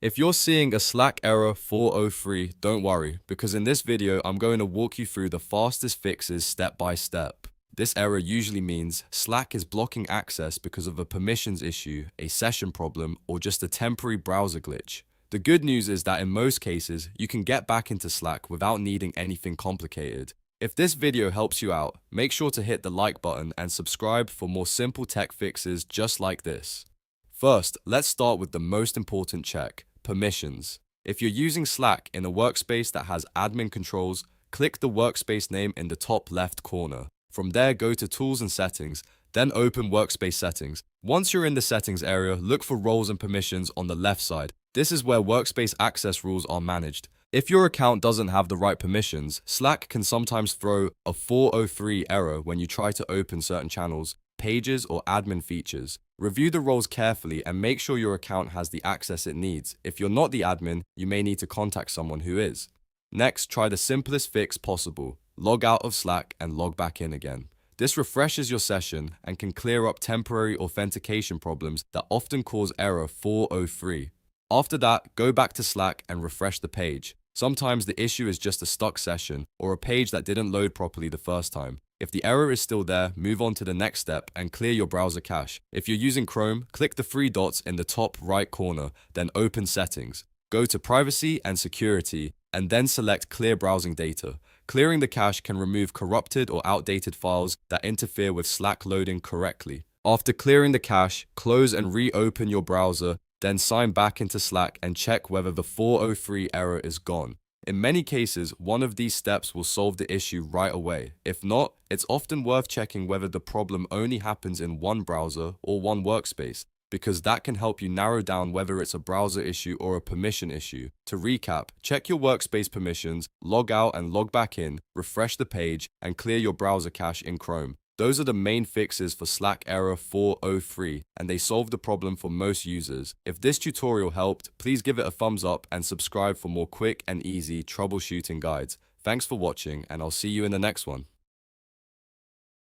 If you're seeing a Slack error 403, don't worry, because in this video I'm going to walk you through the fastest fixes step by step. This error usually means Slack is blocking access because of a permissions issue, a session problem, or just a temporary browser glitch. The good news is that in most cases, you can get back into Slack without needing anything complicated. If this video helps you out, make sure to hit the like button and subscribe for more simple tech fixes just like this. First, let's start with the most important check, permissions. If you're using Slack in a workspace that has admin controls, click the workspace name in the top left corner. From there, go to Tools and Settings, then open Workspace Settings. Once you're in the Settings area, look for Roles and Permissions on the left side. This is where workspace access rules are managed. If your account doesn't have the right permissions, Slack can sometimes throw a 403 error when you try to open certain channels, pages, or admin features. Review the roles carefully and make sure your account has the access it needs. If you're not the admin, you may need to contact someone who is. Next, try the simplest fix possible. Log out of Slack and log back in again. This refreshes your session and can clear up temporary authentication problems that often cause error 403. After that, go back to Slack and refresh the page. Sometimes the issue is just a stuck session or a page that didn't load properly the first time. If the error is still there, move on to the next step and clear your browser cache. If you're using Chrome, click the three dots in the top right corner, then open Settings. Go to Privacy and Security, and then select Clear Browsing Data. Clearing the cache can remove corrupted or outdated files that interfere with Slack loading correctly. After clearing the cache, close and reopen your browser, then sign back into Slack and check whether the 403 error is gone. In many cases, one of these steps will solve the issue right away. If not, it's often worth checking whether the problem only happens in one browser or one workspace, because that can help you narrow down whether it's a browser issue or a permission issue. To recap, check your workspace permissions, log out and log back in, refresh the page, and clear your browser cache in Chrome. Those are the main fixes for Slack error 403, and they solve the problem for most users. If this tutorial helped, please give it a thumbs up and subscribe for more quick and easy troubleshooting guides. Thanks for watching, and I'll see you in the next one.